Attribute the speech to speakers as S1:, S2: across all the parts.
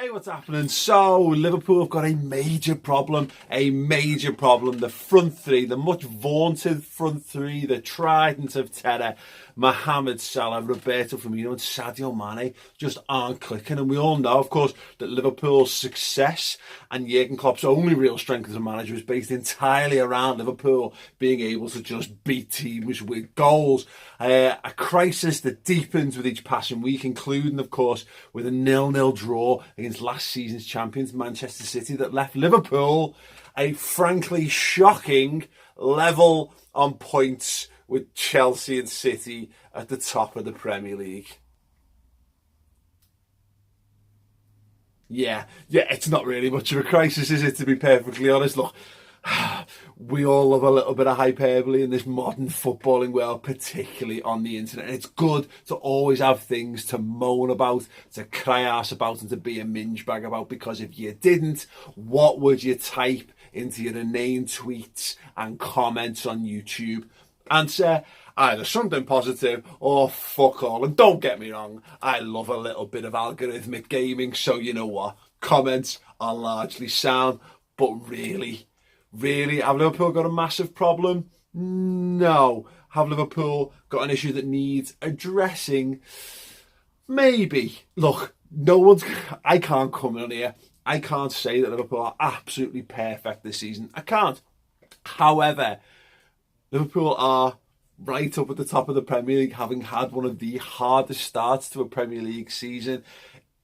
S1: Hey, what's happening? So, Liverpool have got a major problem. The front three, the much vaunted front three, the trident of terror, Mohamed Salah, Roberto Firmino and Sadio Mané just aren't clicking. And we all know, of course, that Liverpool's success and Jurgen Klopp's only real strength as a manager is based entirely around Liverpool being able to just beat teams with goals. A crisis that deepens with each passing week, including, of course, with a 0-0 draw against last season's champions Manchester City that left Liverpool a frankly shocking level on points with Chelsea and City at the top of the Premier League. Yeah, it's not really much of a crisis, is it, to be perfectly honest? Look, we all love a little bit of hyperbole in this modern footballing world, particularly on the internet. And it's good to always have things to moan about, to cry ass about, and to be a minge bag about, because if you didn't, what would you type into your inane tweets and comments on YouTube? Answer either something positive or fuck all. And don't get me wrong, I love a little bit of algorithmic gaming, so you know what? Comments are largely sound, but really, have Liverpool got a massive problem? No. Have Liverpool got an issue that needs addressing? Maybe. Look, I can't come in here. I can't say that Liverpool are absolutely perfect this season. I can't. However, Liverpool are right up at the top of the Premier League, having had one of the hardest starts to a Premier League season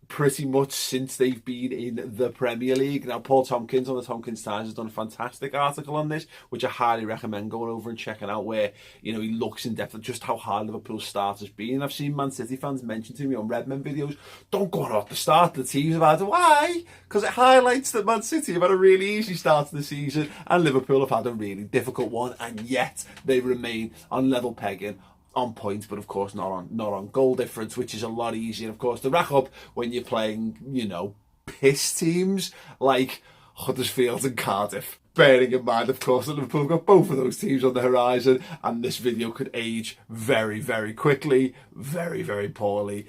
S1: pretty much since they've been in the Premier League. Now, Paul Tompkins on the Tompkins Times has done a fantastic article on this, which I highly recommend going over and checking out, where, you know, he looks in depth at just how hard Liverpool's start has been. I've seen Man City fans mention to me on Redmen videos, don't go on at the start the teams have had. Why? Because it highlights that Man City have had a really easy start to the season and Liverpool have had a really difficult one, and yet they remain on level pegging, on points, but of course not on goal difference, which is a lot easier, of course, to rack up when you're playing, you know, piss teams like Huddersfield and Cardiff. Bearing in mind, of course, that Liverpool have got both of those teams on the horizon, and this video could age very, very quickly, very, very poorly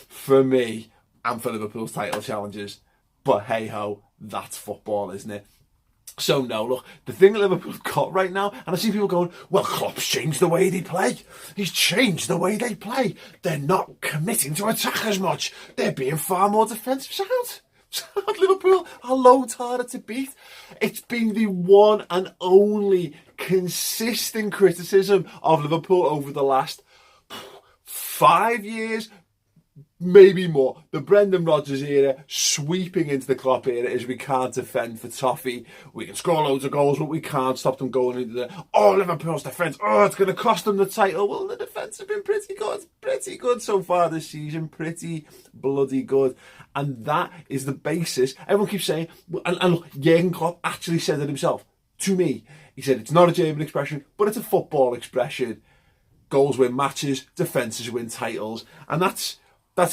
S1: for me and for Liverpool's title challenges. But hey ho, that's football, isn't it? So no, look, the thing that Liverpool's got right now, and I see people going, well, Klopp's changed the way they play. He's changed the way they play. They're not committing to attack as much. They're being far more defensive. Sound. Liverpool are loads harder to beat. It's been the one and only consistent criticism of Liverpool over the last 5 years, maybe more. The Brendan Rodgers era sweeping into the Klopp era is we can't defend for toffee. We can score loads of goals, but we can't stop them going into Liverpool's defence. It's going to cost them the title. Well, the defence have been pretty good so far this season. Pretty bloody good. And that is the basis. Everyone keeps saying, and look, Jurgen Klopp actually said it himself to me. He said it's not a German expression, but it's a football expression. Goals win matches, defences win titles. And that's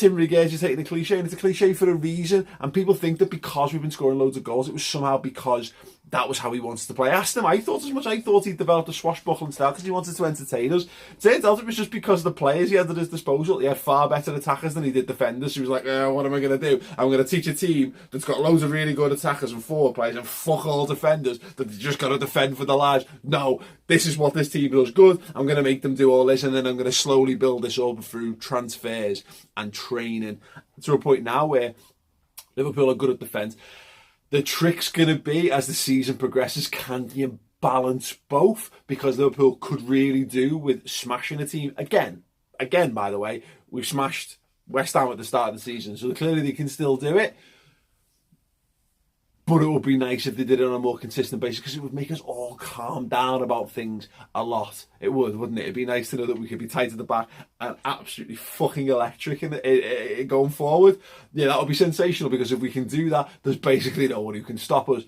S1: him regurgitating a cliche, and it's a cliche for a reason. And people think that because we've been scoring loads of goals, it was somehow because that was how he wants to play. I asked him, I thought as much. I thought he'd developed a swashbuckling style because he wanted to entertain us. Turns out it was just because of the players he had at his disposal. He had far better attackers than he did defenders. So he was like, what am I going to do? I'm going to teach a team that's got loads of really good attackers and forward players and fuck all defenders that they just got to defend for their lives. No, this is what this team does good. I'm going to make them do all this, and then I'm going to slowly build this up through transfers and training to a point now where Liverpool are good at defence. The trick's going to be, as the season progresses, can you balance both? Because Liverpool could really do with smashing a team. Again, by the way, we've smashed West Ham at the start of the season, so clearly they can still do it. But it would be nice if they did it on a more consistent basis, because it would make us all calm down about things a lot. It would, wouldn't it? It'd be nice to know that we could be tight at the back and absolutely fucking electric in going forward. Yeah, that would be sensational, because if we can do that, there's basically no one who can stop us.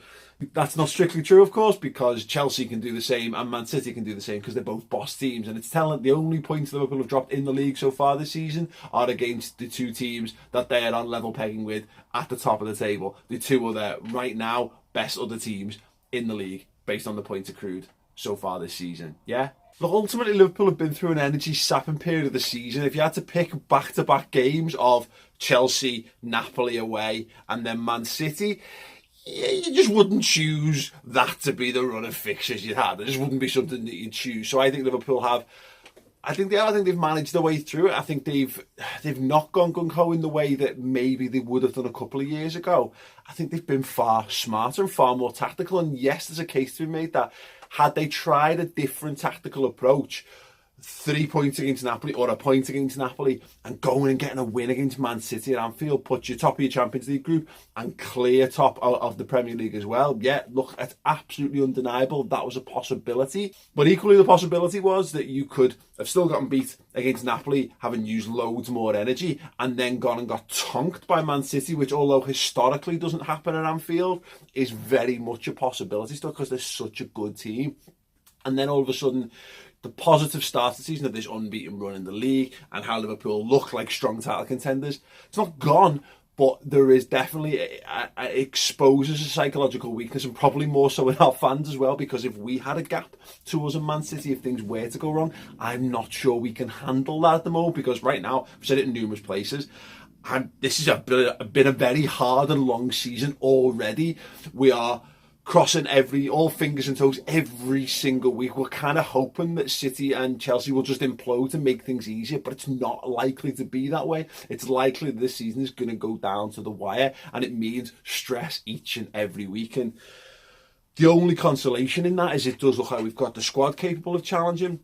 S1: That's not strictly true, of course, because Chelsea can do the same and Man City can do the same, because they're both boss teams. And it's telling the only points Liverpool have dropped in the league so far this season are against the two teams that they're on level pegging with at the top of the table. The two are there right now, best other teams in the league based on the points accrued so far this season. Yeah? Look, ultimately Liverpool have been through an energy sapping period of the season. If you had to pick back-to-back games of Chelsea, Napoli away, and then Man City. You just wouldn't choose that to be the run of fixtures you had. It just wouldn't be something that you'd choose. So I think Liverpool have. I think they've managed their way through it. I think they've not gone gung-ho in the way that maybe they would have done a couple of years ago. I think they've been far smarter and far more tactical. And yes, there's a case to be made that had they tried a different tactical approach, 3 points against Napoli or a point against Napoli, and going and getting a win against Man City at Anfield puts you top of your Champions League group and clear top of the Premier League as well. Yeah, look, it's absolutely undeniable that was a possibility. But equally the possibility was that you could have still gotten beat against Napoli, having used loads more energy, and then gone and got tonked by Man City, which although historically doesn't happen at Anfield, is very much a possibility still because they're such a good team. And then all of a sudden, the positive start to the season of this unbeaten run in the league and how Liverpool look like strong title contenders, it's not gone, but there is definitely it exposes a psychological weakness, and probably more so in our fans as well, because if we had a gap to us and Man City, if things were to go wrong, I'm not sure we can handle that at the moment, because right now, I've said it in numerous places, and this has been a very hard and long season already. We are crossing all fingers and toes every single week. We're kind of hoping that City and Chelsea will just implode and make things easier, but it's not likely to be that way. It's likely that this season is going to go down to the wire, and it means stress each and every week. And the only consolation in that is it does look like we've got the squad capable of challenging,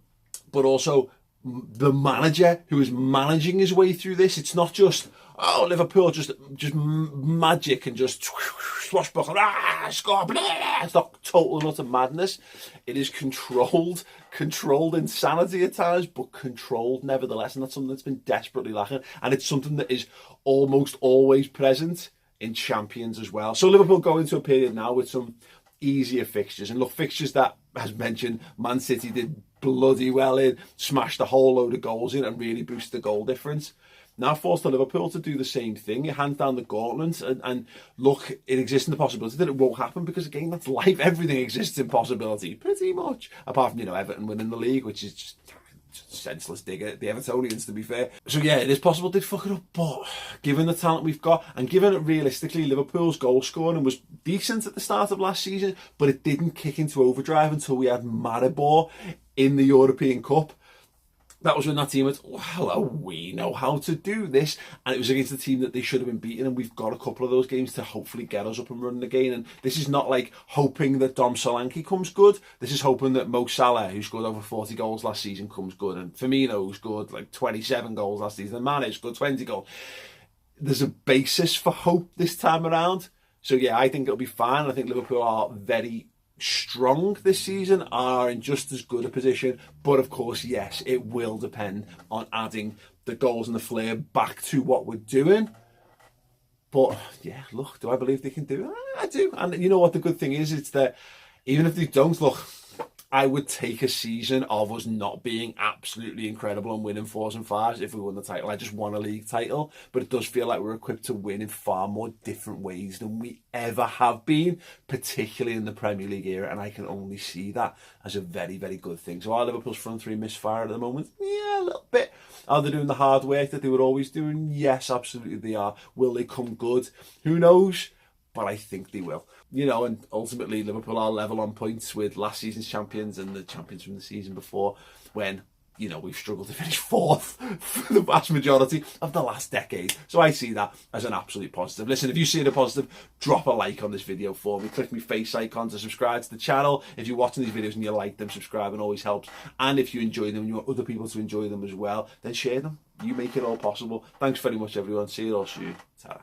S1: but also the manager who is managing his way through this. It's not just, oh, Liverpool just magic and just swashbuckle, score, blah. It's not total and utter madness. It is controlled insanity at times, but controlled nevertheless, and that's something that's been desperately lacking, and it's something that is almost always present in champions as well. So Liverpool go into a period now with some easier fixtures, and look, fixtures that, as mentioned, Man City did bloody well in, smashed a whole load of goals in and really boosted the goal difference. Now forced Liverpool to do the same thing. It hands down the gauntlet, and look, it exists in the possibility that it won't happen, because again, that's life. Everything exists in possibility, pretty much, apart from, Everton winning the league, which is just senseless dig at the Evertonians, to be fair. So yeah, it is possible they'd fuck it up, but given the talent we've got, and given that realistically Liverpool's goal scoring was decent at the start of last season, but it didn't kick into overdrive until we had Maribor in the European Cup. That was when that team went, oh, hello, we know how to do this. And it was against the team that they should have been beaten. And we've got a couple of those games to hopefully get us up and running again. And this is not like hoping that Dom Solanke comes good. This is hoping that Mo Salah, who scored over 40 goals last season, comes good. And Firmino, who scored like 27 goals last season. And Mané scored 20 goals. There's a basis for hope this time around. So yeah, I think it'll be fine. I think Liverpool are very strong this season, are in just as good a position, but of course, yes, it will depend on adding the goals and the flair back to what we're doing. But yeah, look, do I believe they can do it? I do. And you know what the good thing is? It's that even if they don't, look, I would take a season of us not being absolutely incredible and winning 4s and 5s if we won the title. I just won a league title, but it does feel like we're equipped to win in far more different ways than we ever have been, particularly in the Premier League era, and I can only see that as a very, very good thing. So are Liverpool's front three misfiring at the moment? Yeah, a little bit. Are they doing the hard work that they were always doing? Yes, absolutely they are. Will they come good? Who knows? But I think they will. And ultimately Liverpool are level on points with last season's champions and the champions from the season before, when, we've struggled to finish fourth for the vast majority of the last decade. So I see that as an absolute positive. Listen, if you see it a positive, drop a like on this video for me. Click my face icon to subscribe to the channel. If you're watching these videos and you like them, subscribing always helps. And if you enjoy them and you want other people to enjoy them as well, then share them. You make it all possible. Thanks very much, everyone. See you all soon. Ta-ra.